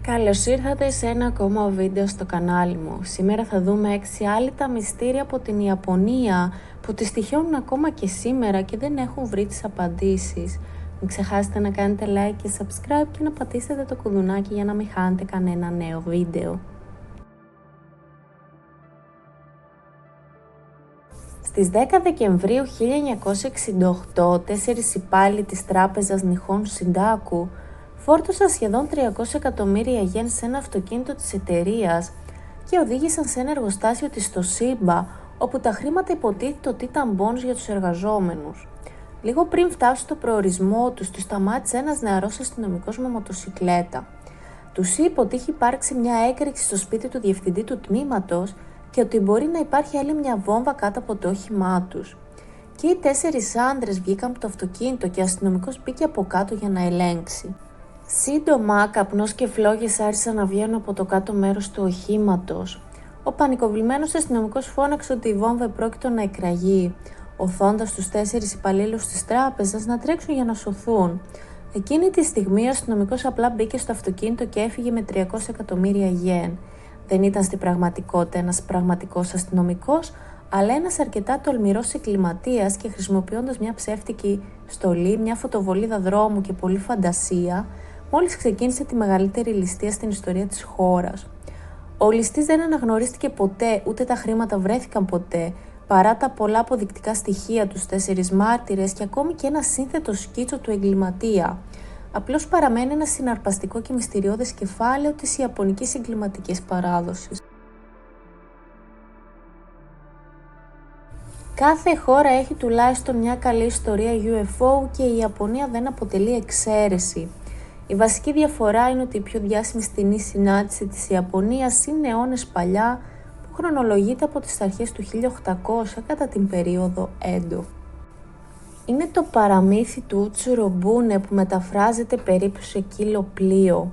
Καλώς ήρθατε σε ένα ακόμα βίντεο στο κανάλι μου. Σήμερα θα δούμε 6 άλυτα μυστήρια από την Ιαπωνία που τις τυχαίνουν ακόμα και σήμερα και δεν έχουν βρει τις απαντήσεις. Μην ξεχάσετε να κάνετε like και subscribe και να πατήσετε το κουδουνάκι για να μην χάνετε κανένα νέο βίντεο. Στις 10 Δεκεμβρίου 1968, 4 υπάλληλοι της τράπεζας Νιχόν Σιντάκου φόρτωσαν σχεδόν 300 εκατομμύρια γεν σε ένα αυτοκίνητο της εταιρείας και οδήγησαν σε ένα εργοστάσιο της Toshiba, όπου τα χρήματα υποτίθεται ότι ήταν bonus για τους εργαζόμενους. Λίγο πριν φτάσουν στο προορισμό τους σταμάτησε ένας νεαρός αστυνομικός με μοτοσικλέτα. Τους είπε ότι είχε υπάρξει μια έκρηξη στο σπίτι του διευθυντή του τμήματος και ότι μπορεί να υπάρχει άλλη μια βόμβα κάτω από το όχημά τους. Και οι 4 άντρες βγήκαν από το αυτοκίνητο και ο αστυνομικός μπήκε από κάτω για να ελέγξει. Σύντομα, καπνός και φλόγες άρχισαν να βγαίνουν από το κάτω μέρος του οχήματος. Ο πανικοβλημένος αστυνομικός φώναξε ότι η βόμβα επρόκειτο να εκραγεί, οθώντας τους 4 υπαλλήλους της τράπεζας να τρέξουν για να σωθούν. Εκείνη τη στιγμή ο αστυνομικός απλά μπήκε στο αυτοκίνητο και έφυγε με 300 εκατομμύρια γεν. Δεν ήταν στην πραγματικότητα ένας πραγματικός αστυνομικός, αλλά ένας αρκετά τολμηρός εγκληματίας και χρησιμοποιώντας μια ψεύτικη στολή, μια φωτοβολίδα δρόμου και πολλή φαντασία, μόλις ξεκίνησε τη μεγαλύτερη ληστεία στην ιστορία της χώρας. Ο ληστής δεν αναγνωρίστηκε ποτέ, ούτε τα χρήματα βρέθηκαν ποτέ, παρά τα πολλά αποδεικτικά στοιχεία, τους 4 μάρτυρες και ακόμη και ένα σύνθετο σκίτσο του εγκληματία. Απλώς παραμένει ένα συναρπαστικό και μυστηριώδες κεφάλαιο της ιαπωνικής εγκληματικής παράδοσης. Κάθε χώρα έχει τουλάχιστον μια καλή ιστορία UFO και η Ιαπωνία δεν αποτελεί εξαίρεση. Η βασική διαφορά είναι ότι η πιο διάσημη στηνή συνάντηση της Ιαπωνίας είναι αιώνες παλιά, που χρονολογείται από τις αρχές του 1800 κατά την περίοδο Έντο. Είναι το παραμύθι του Ούτσουρομπούνε που μεταφράζεται περίπου σε κύλο πλοίο.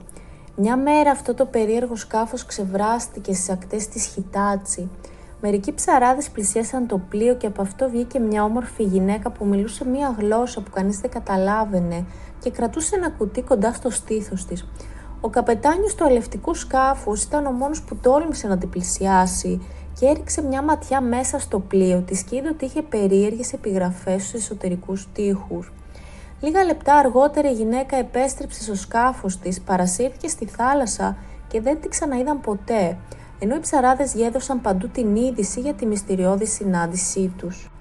Μια μέρα αυτό το περίεργο σκάφος ξεβράστηκε στις ακτές της Χιτάτσι. Μερικοί ψαράδες πλησίασαν το πλοίο και από αυτό βγήκε μια όμορφη γυναίκα που μιλούσε μια γλώσσα που κανείς δεν καταλάβαινε και κρατούσε ένα κουτί κοντά στο στήθος της. Ο καπετάνιος του αλευτικού σκάφους ήταν ο μόνος που τόλμησε να την πλησιάσει και έριξε μια ματιά μέσα στο πλοίο της και είδε ότι είχε περίεργες επιγραφές στους εσωτερικούς τοίχους. Λίγα λεπτά αργότερα η γυναίκα επέστρεψε στο σκάφος της, παρασύρθηκε στη θάλασσα και δεν την ξαναείδαν ποτέ, ενώ οι ψαράδες γέδωσαν παντού την είδηση για τη μυστηριώδη συνάντησή τους.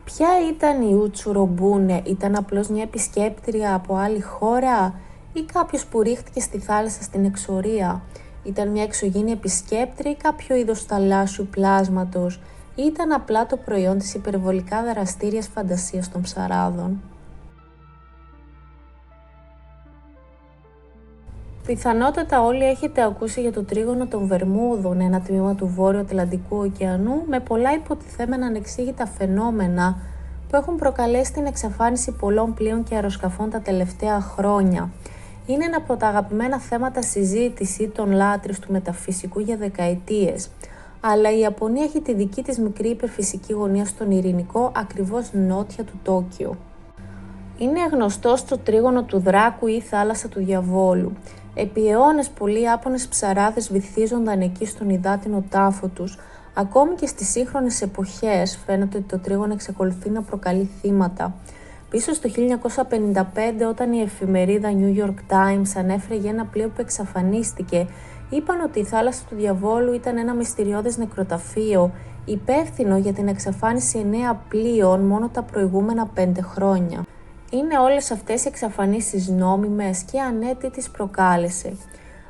Ποια ήταν η Ούτσουρομπούνε? Ήταν απλώς μια επισκέπτρια από άλλη χώρα ή κάποιος που ρίχτηκε στη θάλασσα στην εξορία? Ήταν μια εξωγήινη επισκέπτρια ή κάποιο είδος θαλάσσιου πλάσματος? Ή ήταν απλά το προϊόν της υπερβολικά δραστήριας φαντασίας των ψαράδων? Πιθανότατα όλοι έχετε ακούσει για το τρίγωνο των Βερμούδων, ένα τμήμα του Βόρειου Ατλαντικού ωκεανού με πολλά υποτιθέμενα ανεξήγητα φαινόμενα που έχουν προκαλέσει την εξαφάνιση πολλών πλοίων και αεροσκαφών τα τελευταία χρόνια. Είναι ένα από τα αγαπημένα θέματα συζήτηση των λάτρεις του μεταφυσικού για δεκαετίες. Αλλά η Ιαπωνία έχει τη δική της μικρή υπερφυσική γωνία στον Ειρηνικό, ακριβώς νότια του Τόκιο. Είναι γνωστό στο τρίγωνο του Δράκου ή θάλασσα του Διαβόλου. Επί αιώνες πολλοί Ιάπωνες ψαράδες βυθίζονταν εκεί στον υδάτινο τάφο τους. Ακόμη και στις σύγχρονες εποχές φαίνεται ότι το τρίγωνο εξακολουθεί να προκαλεί θύματα. Πίσω στο 1955, όταν η εφημερίδα New York Times ανέφερε για ένα πλοίο που εξαφανίστηκε, είπαν ότι η θάλασσα του Διαβόλου ήταν ένα μυστηριώδες νεκροταφείο, υπεύθυνο για την εξαφάνιση 9 πλοίων μόνο τα προηγούμενα 5 χρόνια. Είναι όλες αυτές οι εξαφανίσεις νόμιμες και αν ναι, τι τις προκάλεσε?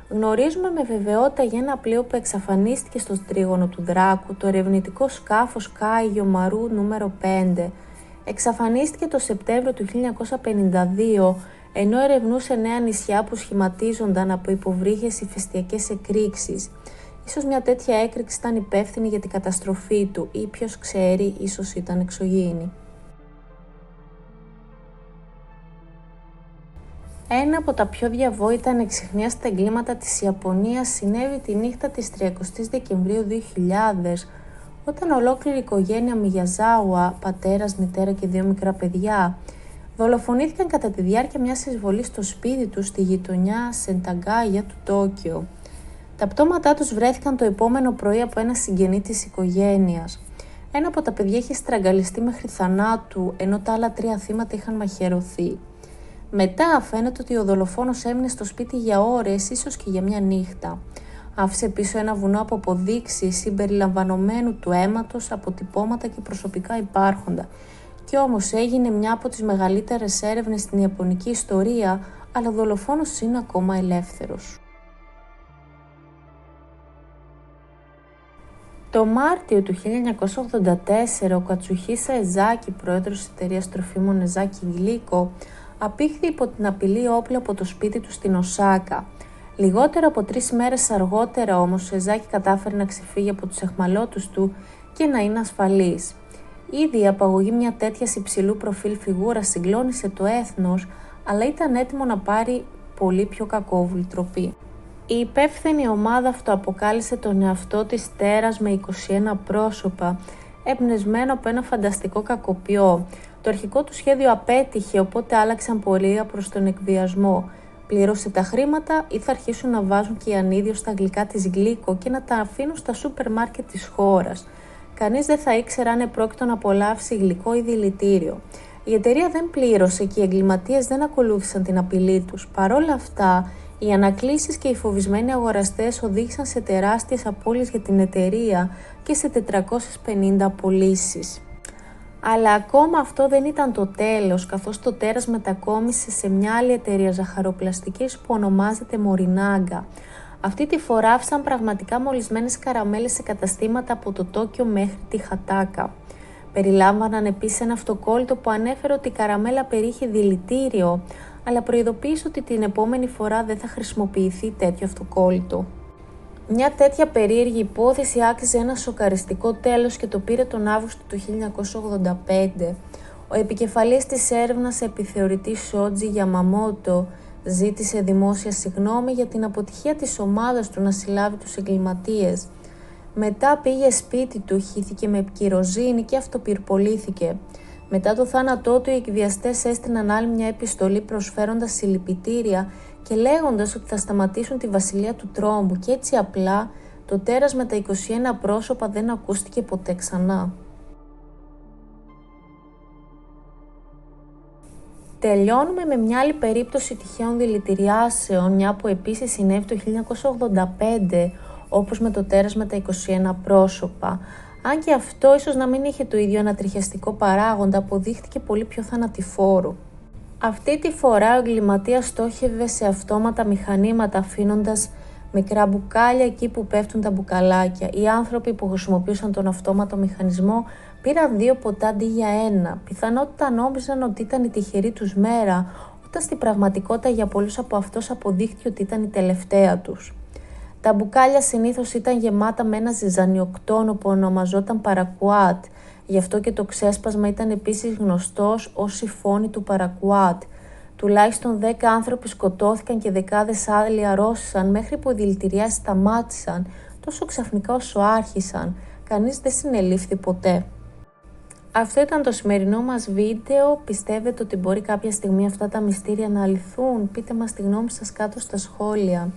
Γνωρίζουμε με βεβαιότητα για ένα πλοίο που εξαφανίστηκε στο τρίγωνο του Δράκου, το ερευνητικό σκάφος Κάιγιο Μαρού νούμερο 5. Εξαφανίστηκε το Σεπτέμβριο του 1952, ενώ ερευνούσε 9 νησιά που σχηματίζονταν από υποβρύχες ηφαιστειακές εκρήξεις. Ίσως μια τέτοια έκρηξη ήταν υπεύθυνη για την καταστροφή του ή ποιος ξέρει, ίσως ήταν εξωγήινη. Ένα από τα πιο διαβόητα ανεξιχνίαστα εγκλήματα της Ιαπωνίας συνέβη τη νύχτα της 30ης Δεκεμβρίου 2000, όταν ολόκληρη η οικογένεια Μιγιαζάουα, πατέρας, μητέρα και 2 μικρά παιδιά, Δολοφονήθηκαν κατά τη διάρκεια μιας εισβολής στο σπίτι τους στη γειτονιά Σενταγκάγια του Τόκιο. Τα πτώματά τους βρέθηκαν το επόμενο πρωί από ένα συγγενή της οικογένειας. Ένα από τα παιδιά είχε στραγγαλιστεί μέχρι θανάτου, ενώ τα άλλα 3 θύματα είχαν μαχαιρωθεί. Μετά φαίνεται ότι ο δολοφόνος έμεινε στο σπίτι για ώρες, ίσως και για μια νύχτα. Άφησε πίσω ένα βουνό από αποδείξεις συμπεριλαμβανομένου του αίματος, αποτυπώματα και προσωπικά υπάρχοντα. Κι όμως έγινε μια από τις μεγαλύτερες έρευνες στην ιαπωνική ιστορία, αλλά ο δολοφόνος είναι ακόμα ελεύθερος. Το Μάρτιο του 1984, ο Κατσουχίσα Εζάκη, πρόεδρος της εταιρείας τροφίμων Εζάκη Γλίκο, απήχθη υπό την απειλή όπλου από το σπίτι του στην Οσάκα. Λιγότερο από 3 μέρες αργότερα όμως, ο Εζάκη κατάφερε να ξεφύγει από τους αιχμαλώτους του και να είναι ασφαλής. Ήδη η απαγωγή μια τέτοια υψηλού προφίλ φιγούρα συγκλώνησε το έθνος, αλλά ήταν έτοιμο να πάρει πολύ πιο κακόβουλη τροπή. Η υπεύθυνη ομάδα αυτοαποκάλυψε τον εαυτό της τέρας με 21 πρόσωπα, εμπνευσμένο από ένα φανταστικό κακοποιό. Το αρχικό του σχέδιο απέτυχε, οπότε άλλαξαν πορεία προς τον εκβιασμό. Πλήρωσε τα χρήματα ή θα αρχίσουν να βάζουν κυανίδιο στα γλυκά της Γλίκο και να τα αφήνουν στα σούπερ μάρκετ της χώρας. Κανείς δεν θα ήξερε αν επρόκειτο να απολαύσει γλυκό ή δηλητήριο. Η εταιρεία δεν πλήρωσε και οι εγκληματίες δεν ακολούθησαν την απειλή τους. Παρόλα αυτά, οι ανακλήσεις και οι φοβισμένοι αγοραστές οδήγησαν σε τεράστιες απώλειες για την εταιρεία και σε 450 απολύσεις. Αλλά ακόμα αυτό δεν ήταν το τέλος, καθώς το τέρας μετακόμισε σε μια άλλη εταιρεία ζαχαροπλαστικής που ονομάζεται Μορινάγκα. Αυτή τη φορά άφησαν πραγματικά μολυσμένες καραμέλες σε καταστήματα από το Τόκιο μέχρι τη Χατάκα. Περιλάμβαναν επίσης ένα αυτοκόλλητο που ανέφερε ότι η καραμέλα περιείχε δηλητήριο, αλλά προειδοποίησε ότι την επόμενη φορά δεν θα χρησιμοποιηθεί τέτοιο αυτοκόλλητο. Μια τέτοια περίεργη υπόθεση άξιζε ένα σοκαριστικό τέλος και το πήρε τον Αύγουστο του 1985. Ο επικεφαλής της έρευνας, επιθεωρητής Σότζι Γιαμαμότο, ζήτησε δημόσια συγγνώμη για την αποτυχία της ομάδας του να συλλάβει τους εγκληματίες. Μετά πήγε σπίτι του, χύθηκε με κυροζίνη και αυτοπυρπολήθηκε. Μετά το θάνατό του, οι εκβιαστές έστειλαν άλλη μια επιστολή προσφέροντας συλληπιτήρια και λέγοντας ότι θα σταματήσουν τη βασιλεία του τρόμου, και έτσι απλά το τέρας με τα 21 πρόσωπα δεν ακούστηκε ποτέ ξανά. Τελειώνουμε με μια άλλη περίπτωση τυχαίων δηλητηριάσεων, μια που επίσης συνέβη το 1985, όπως με το τέρας με τα 21 πρόσωπα. Αν και αυτό ίσως να μην είχε το ίδιο ανατριχιαστικό παράγοντα, αποδείχθηκε πολύ πιο θανατηφόρο. Αυτή τη φορά ο εγκληματίας στόχευε σε αυτόματα μηχανήματα, αφήνοντας μικρά μπουκάλια εκεί που πέφτουν τα μπουκαλάκια. Οι άνθρωποι που χρησιμοποιούσαν τον αυτόματο μηχανισμό πήραν 2 ποτά αντί για 1. Πιθανότητα νόμιζαν ότι ήταν η τυχερή τους μέρα, όταν στην πραγματικότητα για πολλούς από αυτούς αποδείχθηκε ότι ήταν η τελευταία τους. Τα μπουκάλια συνήθως ήταν γεμάτα με ένα ζυζανιοκτόνο που ονομαζόταν παρακουάτ, γι' αυτό και το ξέσπασμα ήταν επίσης γνωστός ως σιφόνι του παρακουάτ. Τουλάχιστον 10 άνθρωποι σκοτώθηκαν και δεκάδες άλλοι αρρώστησαν, μέχρι που οι δηλητηριάσεις σταμάτησαν τόσο ξαφνικά όσο άρχισαν. Κανείς δεν συνελήφθη ποτέ. Αυτό ήταν το σημερινό μας βίντεο. Πιστεύετε ότι μπορεί κάποια στιγμή αυτά τα μυστήρια να λυθούν? Πείτε μας τη γνώμη σας κάτω στα σχόλια.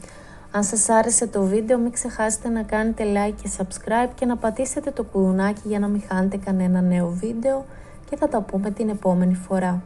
Αν σας άρεσε το βίντεο, μην ξεχάσετε να κάνετε like και subscribe και να πατήσετε το κουδουνάκι για να μην χάνετε κανένα νέο βίντεο, και θα τα πούμε την επόμενη φορά.